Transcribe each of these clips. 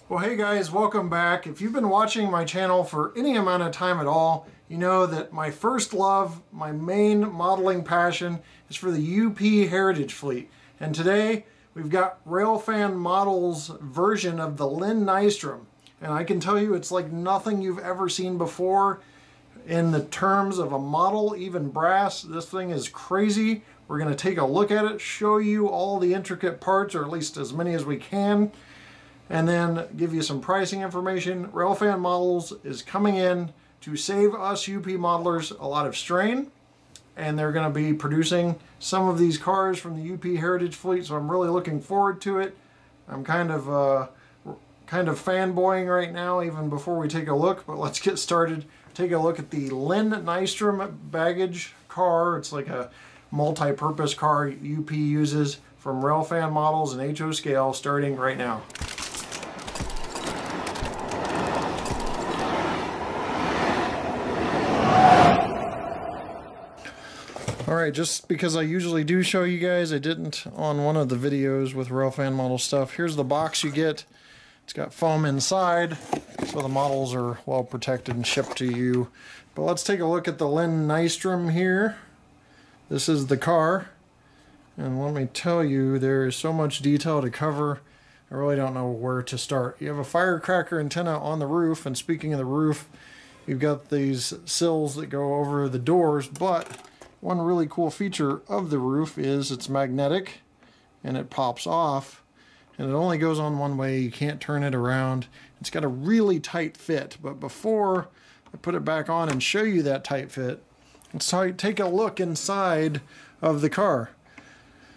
Well, hey guys, welcome back. If you've been watching my channel for any amount of time at all, you know that my first love, my main modeling passion is for the UP Heritage Fleet. And today we've got Railfanmodels version of the Len Nystrom. And I can tell you it's like nothing you've ever seen before in the terms of a model, even brass. This thing is crazy. We're going to take a look at it, show you all the intricate parts, or at least as many as we can, and then give you some pricing information. Railfanmodels is coming in to save us UP modelers a lot of strain, and they're going to be producing some of these cars from the UP Heritage Fleet, so I'm really looking forward to it. I'm kind of fanboying right now, even before we take a look, but let's get started. Take a look at the Len Nystrom Baggage Car. It's like a multi-purpose car UP uses from Railfanmodels and HO scale, starting right now. Alright, just because I usually do show you guys, I didn't on one of the videos with Railfanmodel stuff. Here's the box you get. It's got foam inside, so the models are well protected and shipped to you. But let's take a look at the Len Nystrom here. This is the car, and let me tell you, there is so much detail to cover, I really don't know where to start. You have a firecracker antenna on the roof, and speaking of the roof, you've got these sills that go over the doors, but one really cool feature of the roof is it's magnetic, and it pops off, and it only goes on one way. You can't turn it around. It's got a really tight fit, but before I put it back on and show you that tight fit, let's take a look inside of the car.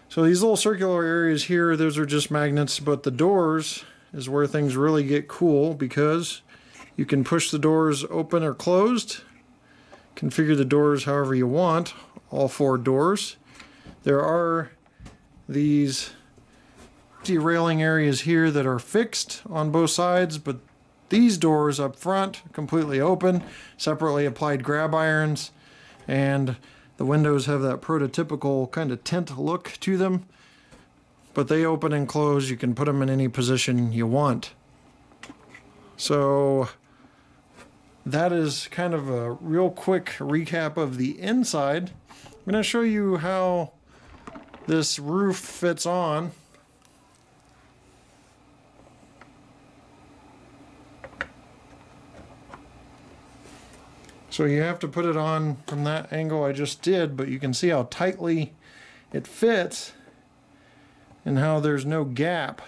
So these little circular areas here, those are just magnets, but the doors is where things really get cool, because you can push the doors open or closed, configure the doors however you want, all four doors. There are these derailing areas here that are fixed on both sides, but these doors up front completely open, separately applied grab irons, and the windows have that prototypical kind of tint look to them, but they open and close. You can put them in any position you want. So that is kind of a real quick recap of the inside. I'm going to show you how this roof fits on. So you have to put it on from that angle I just did, but you can see how tightly it fits and how there's no gap.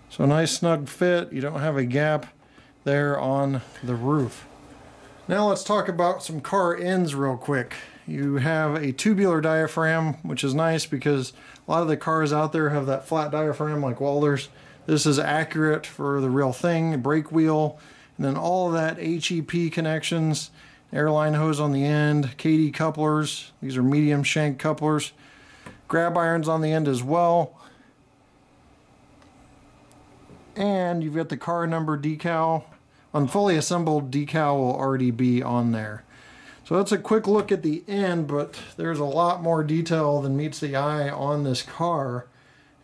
So nice snug fit, you don't have a gap there on the roof. Now let's talk about some car ends real quick. You have a tubular diaphragm, which is nice because a lot of the cars out there have that flat diaphragm like Walters. This is accurate for the real thing. Brake wheel, and then all of that HEP connections, airline hose on the end, KD couplers. These are medium shank couplers. Grab irons on the end as well. And you've got the car number decal. On fully assembled, decal will already be on there. So that's a quick look at the end, but there's a lot more detail than meets the eye on this car.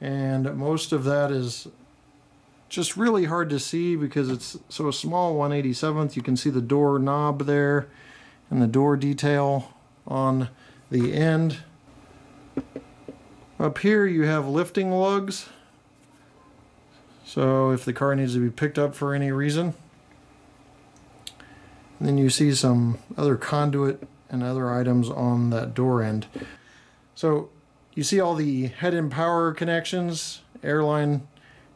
And most of that is just really hard to see because it's so small, 1/87th. You can see the door knob there and the door detail on the end. Up here you have lifting lugs, so if the car needs to be picked up for any reason. And then you see some other conduit and other items on that door end. So you see all the head and power connections, airline,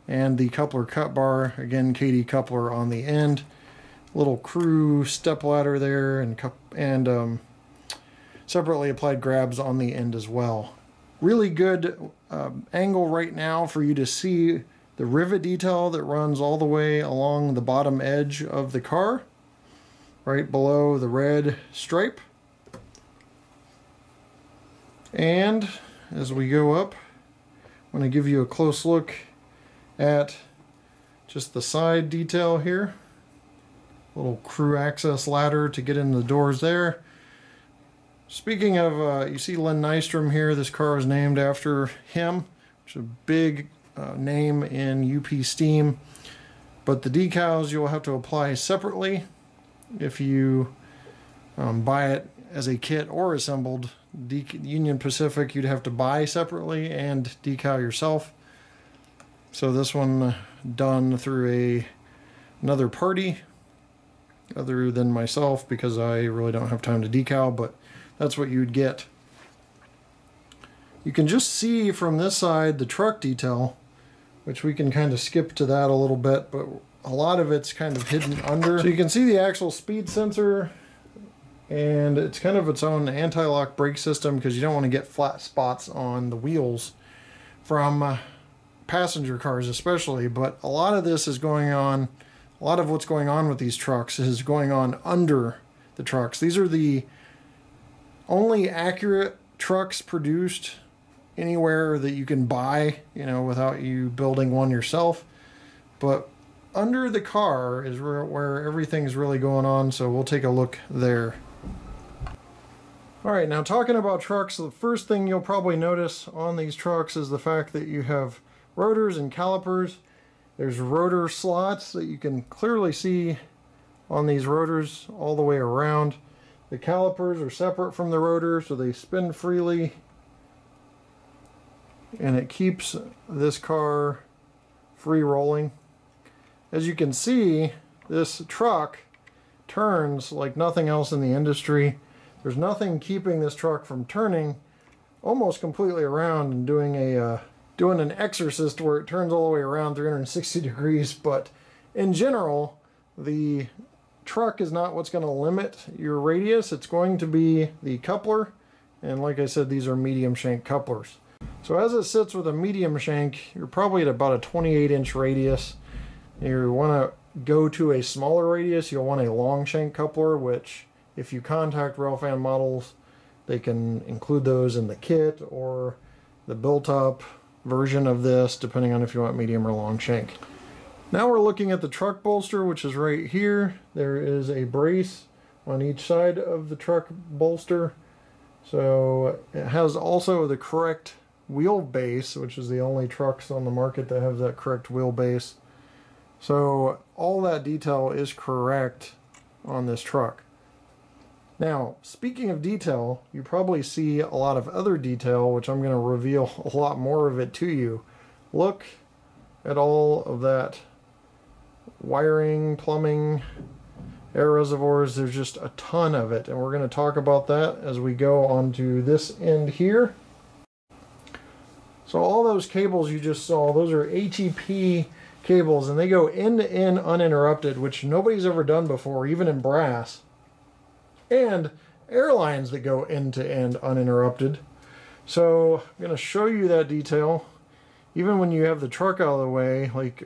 and the coupler cut bar, again KD coupler on the end, little crew step ladder there, and separately applied grabs on the end as well. Really good angle right now for you to see the rivet detail that runs all the way along the bottom edge of the car, right below the red stripe. And as we go up, I'm going to give you a close look at just the side detail here. Little crew access ladder to get in the doors there. Speaking of, you see Len Nystrom here. This car is named after him, which is a big name in UP Steam, but the decals you'll have to apply separately if you buy it as a kit or assembled. Union Pacific you'd have to buy separately and decal yourself. So this one done through another party other than myself, because I really don't have time to decal, but that's what you'd get. You can just see from this side the truck detail, which we can kind of skip to that a little bit, but a lot of it's kind of hidden under. So you can see the actual speed sensor, and it's kind of its own anti-lock brake system because you don't want to get flat spots on the wheels from passenger cars especially. But a lot of this is going on, a lot of what's going on with these trucks is going on under the trucks. These are the only accurate trucks produced anywhere that you can buy, you know, without you building one yourself. But under the car is where everything's really going on, so we'll take a look there. Alright, now talking about trucks, the first thing you'll probably notice on these trucks is the fact that you have rotors and calipers. There's rotor slots that you can clearly see on these rotors all the way around. The calipers are separate from the rotor, so they spin freely, and it keeps this car free rolling. As you can see, this truck turns like nothing else in the industry. There's nothing keeping this truck from turning almost completely around and doing an exorcist where it turns all the way around 360 degrees. But in general, the truck is not what's going to limit your radius. It's going to be the coupler, and like I said, these are medium shank couplers. So as it sits with a medium shank, you're probably at about a 28-inch radius. You want to go to a smaller radius, you'll want a long shank coupler, which if you contact Railfanmodels, they can include those in the kit or the built-up version of this, depending on if you want medium or long shank. Now we're looking at the truck bolster, which is right here. There is a brace on each side of the truck bolster. So it has also the correct wheelbase, which is the only trucks on the market that have that correct wheelbase. So all that detail is correct on this truck. Now, speaking of detail, you probably see a lot of other detail, which I'm going to reveal a lot more of it to you. Look at all of that wiring, plumbing, air reservoirs. There's just a ton of it, and we're going to talk about that as we go on to this end here. So all those cables you just saw, those are HEP cables, and they go end to end uninterrupted, which nobody's ever done before, even in brass. And airlines that go end to end uninterrupted. So I'm going to show you that detail. Even when you have the truck out of the way, like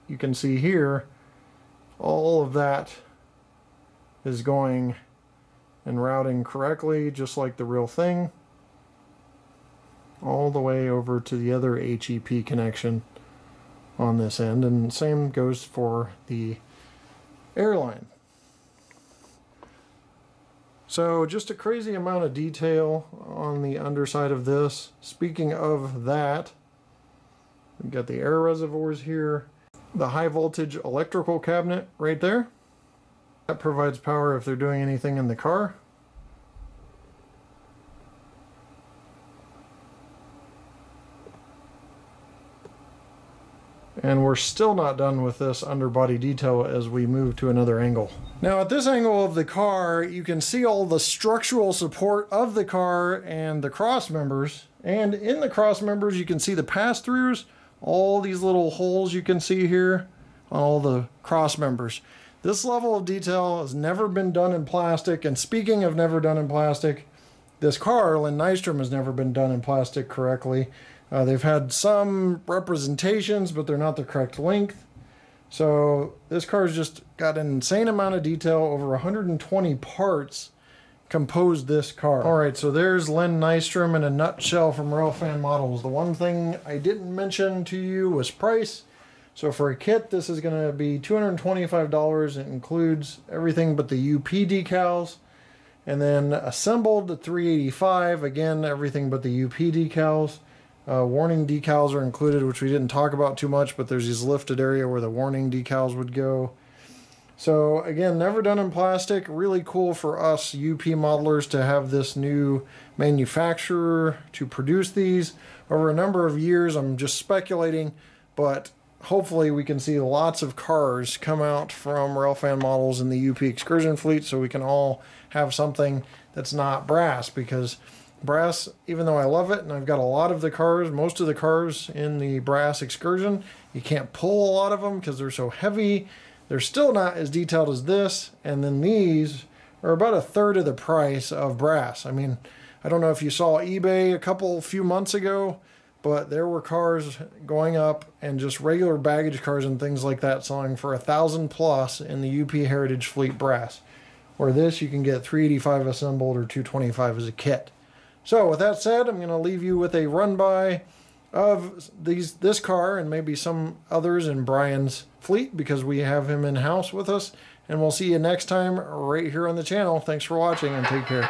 you can see here, all of that is going and routing correctly, just like the real thing, all the way over to the other HEP connection on this end, and same goes for the airline. So just a crazy amount of detail on the underside of this. Speaking of that, we've got the air reservoirs here, the high voltage electrical cabinet right there. That provides power if they're doing anything in the car. And we're still not done with this underbody detail as we move to another angle. Now at this angle of the car, you can see all the structural support of the car and the cross members. And in the cross members, you can see the pass-throughs, all these little holes you can see here on all the cross members. This level of detail has never been done in plastic. And speaking of never done in plastic, this car, Len Nystrom, has never been done in plastic correctly. They've had some representations, but they're not the correct length. So this car's just got an insane amount of detail. Over 120 parts composed this car. Alright, so there's Len Nystrom in a nutshell from Railfanmodels. The one thing I didn't mention to you was price. So for a kit, this is going to be $225. It includes everything but the UP decals. And then assembled, $385. Again, everything but the UP decals. Warning decals are included, which we didn't talk about too much, but there's these lifted area where the warning decals would go. So again, never done in plastic. Really cool for us UP modelers to have this new manufacturer to produce these over a number of years. I'm just speculating, but hopefully we can see lots of cars come out from Railfanmodels in the UP excursion fleet, so we can all have something that's not brass, because brass, even though I love it and I've got a lot of the cars, most of the cars in the brass excursion, you can't pull a lot of them because they're so heavy. They're still not as detailed as this, and then these are about a third of the price of brass. I mean, I don't know if you saw eBay a few months ago, but there were cars going up, and just regular baggage cars and things like that selling for $1,000 plus in the UP Heritage Fleet brass. Where this, you can get 385 assembled or 225 as a kit. So with that said, I'm going to leave you with a run-by of this car and maybe some others in Brian's fleet, because we have him in-house with us. And we'll see you next time right here on the channel. Thanks for watching, and take care.